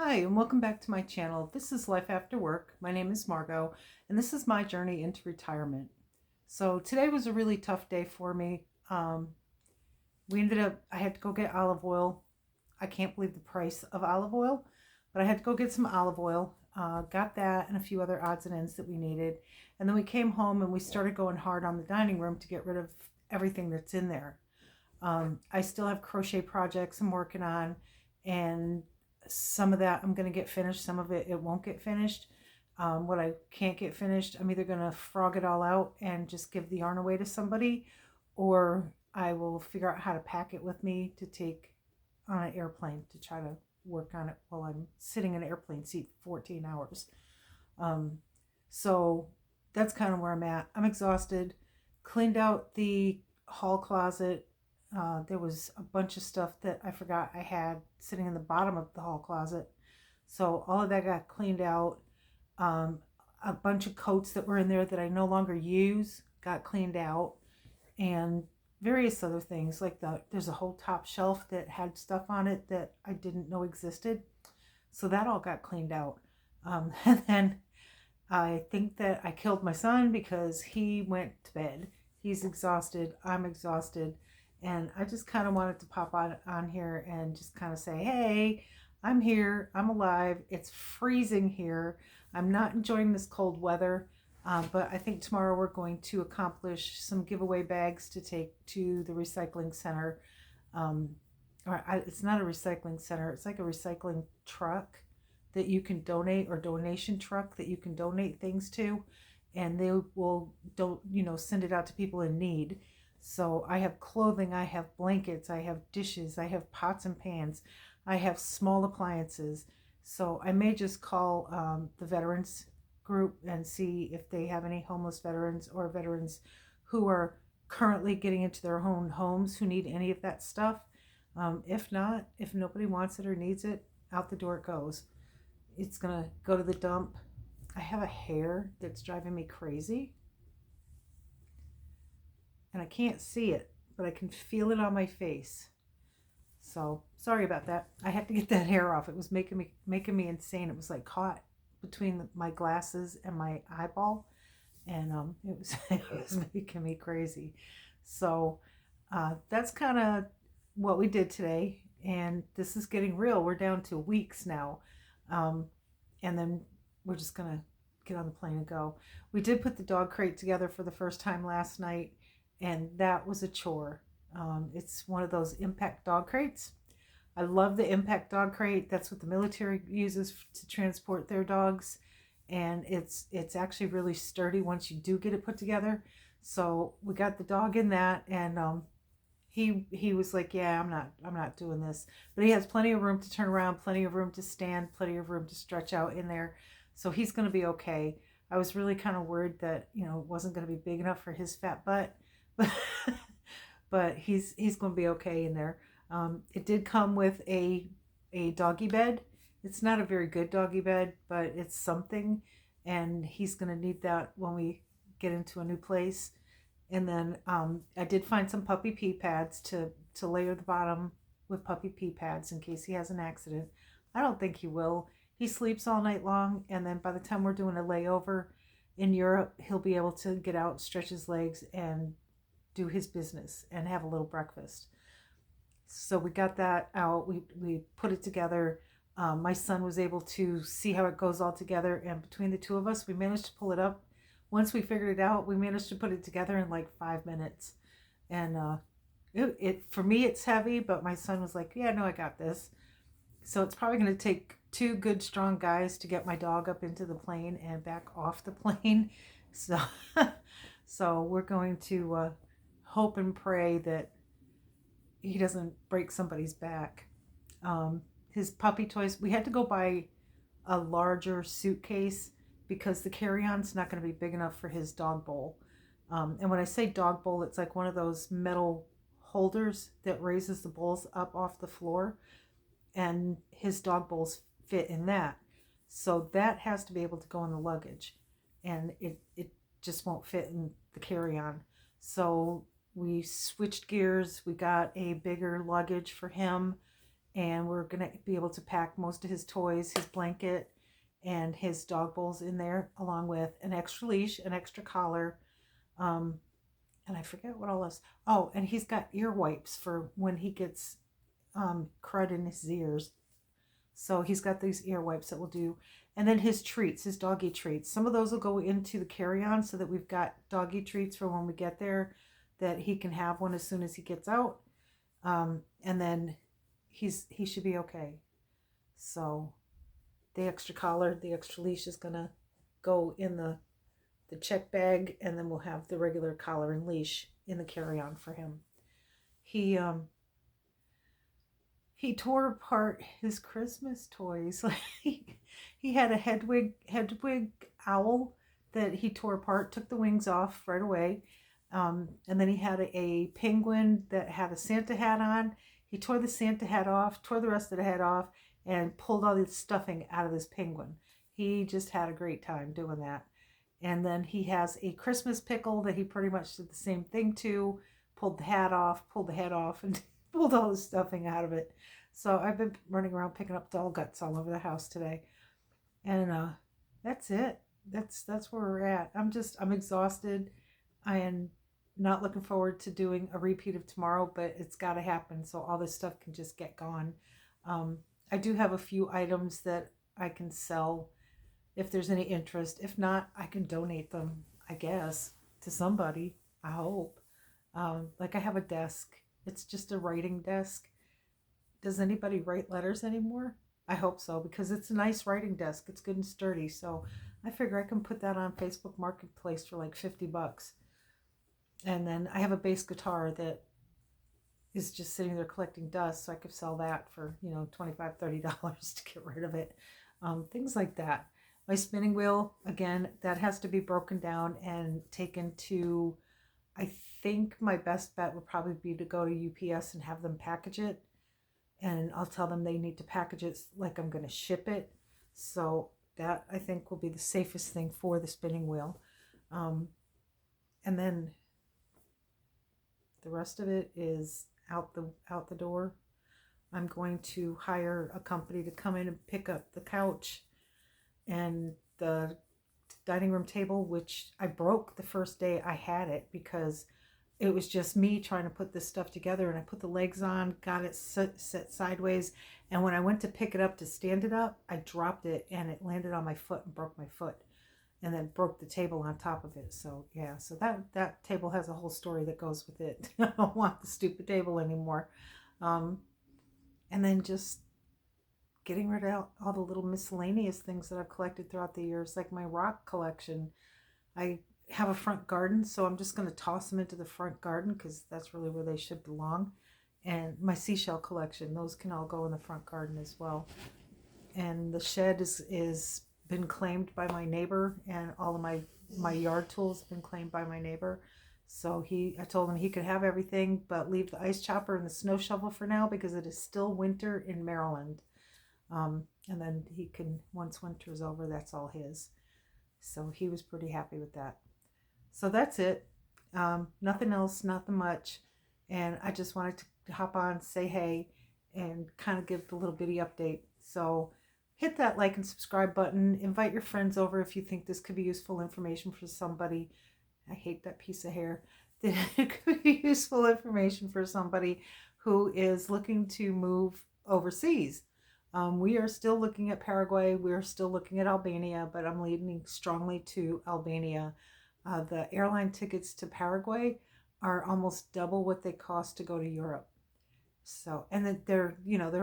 Hi, and welcome back to my channel. This is Life After Work. My name is Margot, and this is my journey into retirement. So today was a really tough day for me. I had to go get olive oil. I can't believe the price of olive oil, but I had to go get some olive oil. Got that and a few other odds and ends that we needed. And then we came home and we started going hard on the dining room to get rid of everything that's in there. I still have crochet projects I'm working on, and some of that I'm going to get finished. Some of it won't get finished. What I can't get finished, I'm either going to frog it all out and just give the yarn away to somebody, or I will figure out how to pack it with me to take on an airplane to try to work on it while I'm sitting in an airplane seat for 14 hours. Um, so that's kind of where I'm at. I'm exhausted. Cleaned out the hall closet. There was a bunch of stuff that I forgot I had sitting in the bottom of the hall closet. So all of that got cleaned out. Um, a bunch of coats that were in there that I no longer use got cleaned out. And various other things like there's a whole top shelf that had stuff on it that I didn't know existed. So that all got cleaned out. And then I think that I killed my son because he went to bed. He's exhausted. I'm exhausted. And I just kind of wanted to pop on here and just kind of say, hey, I'm here. I'm alive. It's freezing here. I'm not enjoying this cold weather. But I think tomorrow we're going to accomplish some giveaway bags to take to the recycling center. It's not a recycling center. It's like a recycling truck that you can donate, or donation truck that you can donate things to, and they will send it out to people in need. So I have clothing, I have blankets, I have dishes, I have pots and pans, I have small appliances. So I may just call the veterans group and see if they have any homeless veterans or veterans who are currently getting into their own homes who need any of that stuff. If not, if nobody wants it or needs it, out the door it goes. It's gonna go to the dump. I have a hair that's driving me crazy, and I can't see it, but I can feel it on my face. So sorry about that. I had to get that hair off. It was making me insane. It was like caught between my glasses and my eyeball, and it was it was making me crazy. So that's kind of what we did today, and this is getting real. We're down to weeks now. Um, and then we're just gonna get on the plane and go. We did put the dog crate together for the first time last night, and that was a chore. It's one of those impact dog crates. I love the impact dog crate. That's what the military uses to transport their dogs, and it's actually really sturdy once you do get it put together. So we got the dog in that, and he was like, yeah, I'm not doing this. But he has plenty of room to turn around, plenty of room to stand, plenty of room to stretch out in there. So he's going to be okay. I was really kind of worried that, it wasn't going to be big enough for his fat butt, but but he's going to be okay in there. It did come with a doggy bed. It's not a very good doggy bed, but it's something, and he's going to need that when we get into a new place. And then I did find some puppy pee pads to layer the bottom with puppy pee pads in case he has an accident. I don't think he will. He sleeps all night long, and then by the time we're doing a layover in Europe, he'll be able to get out, stretch his legs, and do his business and have a little breakfast. So we got that out. We put it together. My son was able to see how it goes all together, and between the two of us, we managed to pull it up. Once we figured it out, we managed to put it together in like 5 minutes. And it for me, it's heavy, but my son was like, yeah, no, I got this. So it's probably going to take two good, strong guys to get my dog up into the plane and back off the plane. So, so we're going to hope and pray that he doesn't break somebody's back. His puppy toys, we had to go buy a larger suitcase because the carry-on's not going to be big enough for his dog bowl. And when I say dog bowl, it's like one of those metal holders that raises the bowls up off the floor, and his dog bowls fit in that. So that has to be able to go in the luggage, and it just won't fit in the carry-on. So we switched gears. We got a bigger luggage for him, and we're going to be able to pack most of his toys, his blanket, and his dog bowls in there, along with an extra leash, an extra collar, um, and I forget what all else. Oh, and he's got ear wipes for when he gets crud in his ears. So he's got these ear wipes that will do. And then his treats, his doggy treats. Some of those will go into the carry-on so that we've got doggy treats for when we get there, that he can have one as soon as he gets out. And then he should be okay. So the extra collar, the extra leash is going to go in the check bag, and then we'll have the regular collar and leash in the carry-on for him. He tore apart his Christmas toys. He had a Hedwig owl that he tore apart, took the wings off right away. And then he had a penguin that had a Santa hat on. He tore the Santa hat off, tore the rest of the head off, and pulled all the stuffing out of this penguin. He just had a great time doing that. And then he has a Christmas pickle that he pretty much did the same thing to. Pulled the hat off, pulled the head off, and pulled all the stuffing out of it. So I've been running around picking up doll guts all over the house today. And that's it. That's where we're at. I'm exhausted. I am not looking forward to doing a repeat of tomorrow, but it's got to happen so all this stuff can just get gone. I do have a few items that I can sell if there's any interest. If not, I can donate them, I guess, to somebody, I hope. Like I have a desk. It's just a writing desk. Does anybody write letters anymore? I hope so, because it's a nice writing desk. It's good and sturdy. So I figure I can put that on Facebook Marketplace for like $50. And then I have a bass guitar that is just sitting there collecting dust. So I could sell that for, $25, $30 to get rid of it. Things like that. My spinning wheel, again, that has to be broken down and taken to, I think my best bet would probably be to go to UPS and have them package it. And I'll tell them they need to package it like I'm going to ship it. So that, I think, will be the safest thing for the spinning wheel. And then the rest of it is out the door. I'm going to hire a company to come in and pick up the couch and the dining room table, which I broke the first day I had it because it was just me trying to put this stuff together, and I put the legs on, got it set sideways, and when I went to pick it up to stand it up, I dropped it and it landed on my foot and broke my foot, and then broke the table on top of it. So yeah, so that table has a whole story that goes with it. I don't want the stupid table anymore. And then just getting rid of all the little miscellaneous things that I've collected throughout the years, like my rock collection. I have a front garden, so I'm just going to toss them into the front garden because that's really where they should belong. And my seashell collection, those can all go in the front garden as well. And the shed is been claimed by my neighbor, and all of my yard tools have been claimed by my neighbor. So I told him he could have everything, but leave the ice chopper and the snow shovel for now because it is still winter in Maryland. And then he can, once winter is over, that's all his. So he was pretty happy with that. So that's it. Nothing else, nothing much. And I just wanted to hop on, say hey, and kind of give the little bitty update. So hit that like and subscribe button. Invite your friends over if you think this could be useful information for somebody. I hate that piece of hair. It could be useful information for somebody who is looking to move overseas. We are still looking at Paraguay. We're still looking at Albania, but I'm leaning strongly to Albania. The airline tickets to Paraguay are almost double what they cost to go to Europe. So, and then they're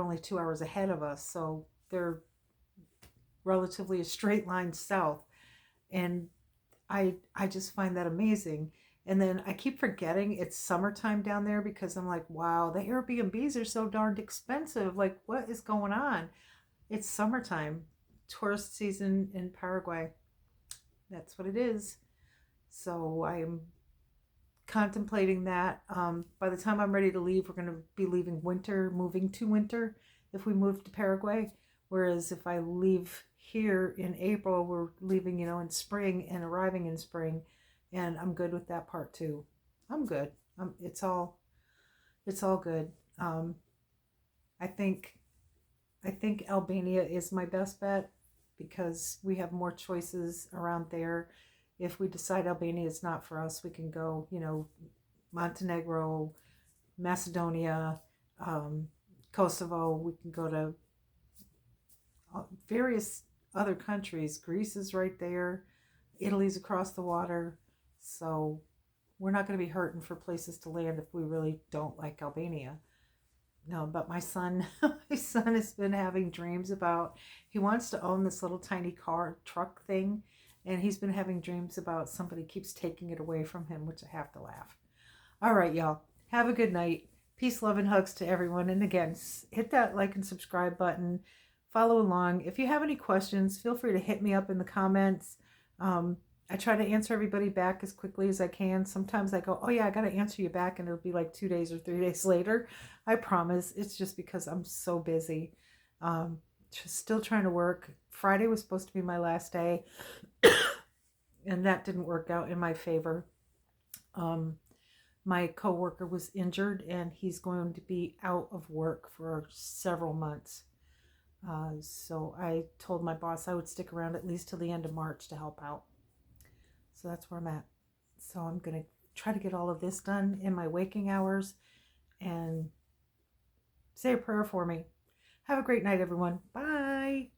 only 2 hours ahead of us. So they're relatively a straight line south. And I just find that amazing. And then I keep forgetting it's summertime down there because I'm like, wow, the Airbnbs are so darned expensive. Like, what is going on? It's summertime, tourist season in Paraguay. That's what it is. So I am contemplating that. By the time I'm ready to leave, we're going to be moving to winter if we move to Paraguay. Whereas if I leave here in April, we're leaving, in spring and arriving in spring. And I'm good with that part too. I'm good. It's all good. I think I think Albania is my best bet because we have more choices around there. If we decide Albania is not for us, we can go, Montenegro, Macedonia, um, Kosovo. We can go to various other countries. Greece is right there. Italy's across the water. So we're not going to be hurting for places to land if we really don't like Albania. No, but my son, my son has been having dreams about, he wants to own this little tiny truck thing, and he's been having dreams about somebody keeps taking it away from him, which I have to laugh. All right, y'all. Have a good night. Peace, love, and hugs to everyone. And again, hit that like and subscribe button. Follow along. If you have any questions, feel free to hit me up in the comments. I try to answer everybody back as quickly as I can. Sometimes I go, oh yeah, I got to answer you back, and it'll be like 2 days or 3 days later. I promise. It's just because I'm so busy. Just still trying to work. Friday was supposed to be my last day, and that didn't work out in my favor. My coworker was injured, and he's going to be out of work for several months. So I told my boss I would stick around at least till the end of March to help out. So that's where I'm at. So I'm going to try to get all of this done in my waking hours and say a prayer for me. Have a great night, everyone. Bye.